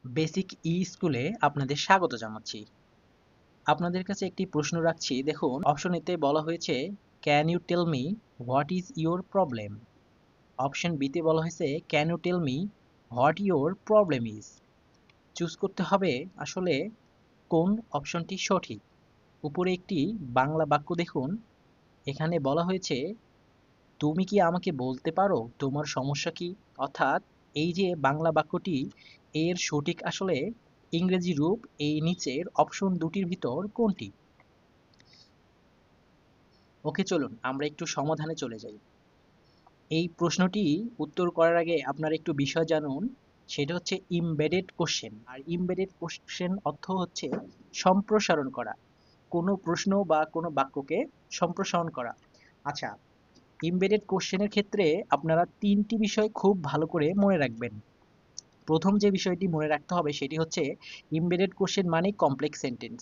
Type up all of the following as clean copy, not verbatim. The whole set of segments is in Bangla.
বেসিক ই স্কুলে আপনাদের স্বাগত জানাচ্ছি। আপনাদের কাছে একটি প্রশ্ন রাখছি। দেখুন, অপশন এতে বলা হয়েছে can you tell me what is your problem. Option বিতে বলা হয়েছে can you tell me what your problem is. Choose করতে হবে আসলে কোন অপশনটি সঠিক। উপরে একটি বাংলা বাক্য দেখুন, এখানে বলা হয়েছে তুমি কি আমাকে বলতে পারো তোমার সমস্যা কি? অর্থাৎ এই যে বাংলা বাক্যটি, এর সঠিক আসলে ইংরেজি রূপ এই নিচের অপশন দুটির ভিতর কোনটি? ওকে, চলুন আমরা একটু সমাধানে চলে যাই। এই প্রশ্নটি উত্তর করার আগে আপনারা একটু বিষয় জানুন। সেটা হচ্ছে ইমবেডেড কোশ্চেন। আর ইমবেডেড কোশ্চেন অর্থ হচ্ছে সম্প্রসারণ করা, কোনো প্রশ্ন বা কোনো বাক্যকে সম্প্রসারণ করা। আচ্ছা, ইমবেডেড কোশ্চেনের ক্ষেত্রে আপনারা তিনটি বিষয় খুব ভালো করে মনে রাখবেন। প্রথম যে বিষয়টি মনে রাখতে হবে সেটি হচ্ছে এমবেডেড কোশ্চেন মানে কমপ্লেক্স সেন্টেন্স।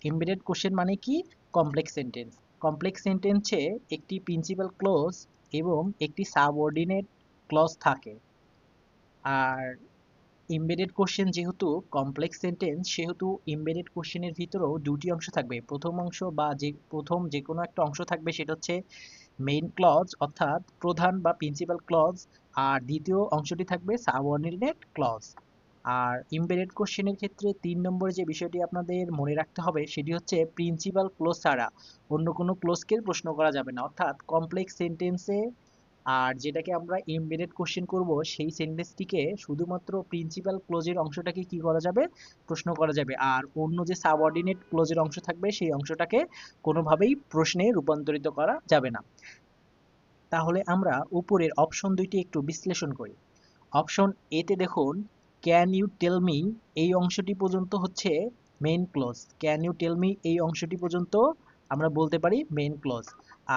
এমবেডেড কোশ্চেন মানে কি? Complex sentence. কমপ্লেক্স সেন্টেন্সে একটি প্রিন্সিপাল ক্লজ এবং একটি সাবঅর্ডিনেট ক্লজ থাকে। আর এমবেডেড কোশ্চেন যেহেতু কমপ্লেক্স সেন্টেন্স, সেহেতু এমবেডেড কোশ্চেনের ভিতরেও দুটি অংশ থাকবে। প্রথম অংশ বা প্রথম যে কোনো একটা অংশ থাকবে সেটা হচ্ছে মেইন ক্লজ অর্থাৎ প্রধান বা প্রিন্সিপাল ক্লজ। আর দ্বিতীয় অংশটি থাকবে সাবঅর্ডিনেট ক্লজ। আর এমবেডেড কোশ্চেনের ক্ষেত্রে ৩ নম্বরে যে বিষয়টি আপনাদের মনে রাখতে হবে সেটি হচ্ছে প্রিন্সিপাল ক্লজ ছাড়া অন্য কোনো ক্লজকে প্রশ্ন করা যাবে না। অর্থাৎ কমপ্লেক্স সেন্টেন্সে আর যেটাকে আমরা এমবেডেড কোশ্চেন করব সেই সেন্টেন্সটিকে শুধুমাত্র প্রিন্সিপাল ক্লজের অংশটাকে কি করা যাবে? প্রশ্ন করা যাবে। আর অন্য যে সাবঅর্ডিনেট ক্লজের অংশ থাকবে সেই অংশটাকে কোনোভাবেই প্রশ্নে রূপান্তরিত করা যাবে না। তাহলে আমরা উপরের অপশন দুইটি একটু বিশ্লেষণ করি। অপশন এতে দেখুন ক্যান ইউ টেল মি, এই অংশটি পর্যন্ত হচ্ছে main clause. Can you tell me এই অংশটি পর্যন্ত আমরা বলতে পারি মেইন ক্লজ।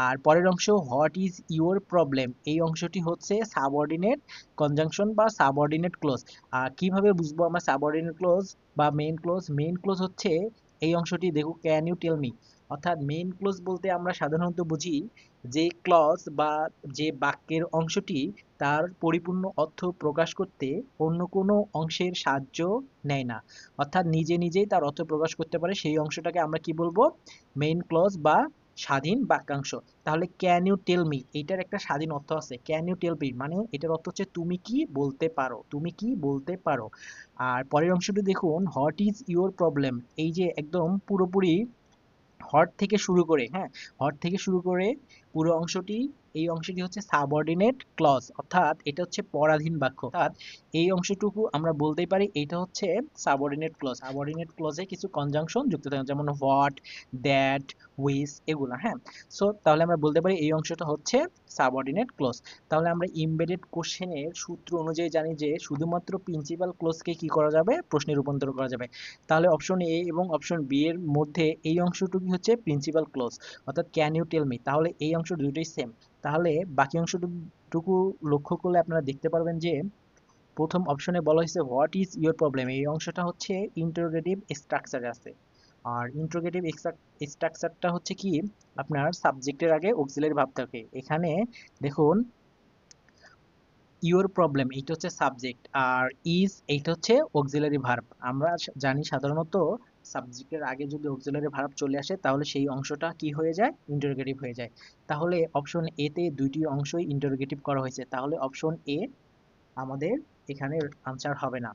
আর পরের অংশ হোয়াট ইজ ইউর প্রবলেম, এই অংশটি হচ্ছে সাবঅর্ডিনেট কনজাংশন বা সাবঅর্ডিনেট ক্লজ। আর কিভাবে বুঝবো আমরা সাবঅর্ডিনেট ক্লজ বা মেইন ক্লজ? মেইন ক্লজ হচ্ছে এই অংশটি, দেখো ক্যান ইউ টেল মি। অর্থাৎ মেইন ক্লজ বলতে আমরা সাধারণত বুঝি যে ক্লজ বা যে বাক্যের অংশটি তার পরিপূর্ণ অর্থ প্রকাশ করতে অন্য কোনো অংশের সাহায্য নেয় না, অর্থাৎ নিজে নিজেই তার অর্থ প্রকাশ করতে পারে, সেই অংশটাকে আমরা কি বলবো? মেইন ক্লজ বা স্বাধীন বাক্যাংশ। তাহলে ক্যান ইউ টেল মি এইটার একটা স্বাধীন অর্থ আছে। ক্যান ইউ টেল মি মানে এটার অর্থ হচ্ছে তুমি কি বলতে পারো, তুমি কি বলতে পারো। আর পরের অংশটি দেখুন হোয়াট ইজ ইউর প্রবলেম, এই যে একদম পুরোপুরি হট থেকে শুরু করে, হ্যাঁ, হট থেকে শুরু করে পুরো অংশটি, এই অংশটি হচ্ছে সাবঅর্ডিনেট ক্লজ, অর্থাৎ এটা হচ্ছে পরাধীন বাক্য। অর্থাৎ এই অংশটুকু আমরা বলতেই পারি এটা হচ্ছে সাবঅর্ডিনেট ক্লজ। সাবঅর্ডিনেট ক্লজে কিছু কনজাংশন যুক্ত থাকে, যেমন হোয়াট, দ্যাট, উইচ, এগুলা, হ্যাঁ। সো তাহলে আমরা বলতে পারি এই অংশটা হচ্ছে সাবঅর্ডিনেট ক্লজ। তাহলে আমরা এমবেডেড কোশ্চেনের সূত্র অনুযায়ী জানি যে শুধুমাত্র প্রিন্সিপাল ক্লজকে কি করা যাবে? প্রশ্নে রূপান্তর করা যাবে। তাহলে অপশন এ এবং অপশন বি এর মধ্যে এই অংশটুকু হচ্ছে প্রিন্সিপাল ক্লজ, অর্থাৎ ক্যান ইউ টেল মি। তাহলে এই অংশ দুটোই সেম। তাহলে বাকি অংশটুকু লক্ষ্য করলে আপনারা দেখতে পারবেন যে প্রথম অপশনে বলা হয়েছে হোয়াট ইজ ইউর প্রবলেম, এই অংশটা হচ্ছে ইন্টারোগেটিভ স্ট্রাকচারে আছে। আর ইন্টারোগেটিভ স্ট্রাকচারটা হচ্ছে কি, আপনার সাবজেক্টের আগে অক্সিলারি ভার্ব থাকে। এখানে দেখুন ইওর প্রবলেম এইটা হচ্ছে সাবজেক্ট, আর ইজ এইটা হচ্ছে অক্সিলারি ভার্ব। আমরা জানি সাধারণত সাবজেক্টের আগে যদি অক্সিলারি ভার্ব চলে আসে তাহলে সেই অংশটা কি হয়ে যায়? ইন্টারোগেটিভ হয়ে যায়। তাহলে অপশন এ তে দুইটি অংশই ইন্টারোগেটিভ করা হয়েছে, তাহলে অপশন এ আমাদের এখানে আনসার হবে না।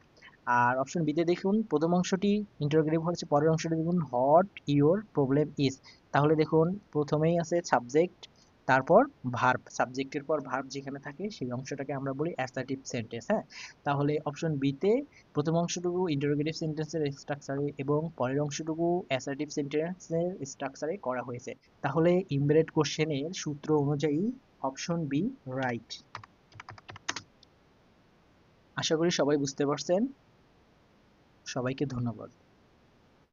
আর অপশন বি তে দেখুন প্রথম অংশটি ইন্টারোগেটিভ হয়েছে, পরের অংশটি দেখুন হোয়াট ইওর প্রবলেম ইজ। তাহলে দেখুন প্রথমেই আছে সাবজেক্ট, তারপর ভার্ব, সাবজেক্টের পর ভার্ব যেখানে থাকে সেই অংশটাকে আমরা বলি অ্যাসার্টিভ সেন্টেন্স, হ্যাঁ। তাহলে অপশন বি তে প্রথম অংশটুকু ইন্টারোগেটিভ সেন্টেন্সের স্ট্রাকচারে এবং পরের অংশটুকু অ্যাসার্টিভ সেন্টেন্সের স্ট্রাকচারে করা হয়েছে। তাহলে ইমবেডেড কোশ্চেনের সূত্র অনুযায়ী অপশন বি রাইট। আশা করি সবাই বুঝতে পারছেন। সবাইকে ধন্যবাদ।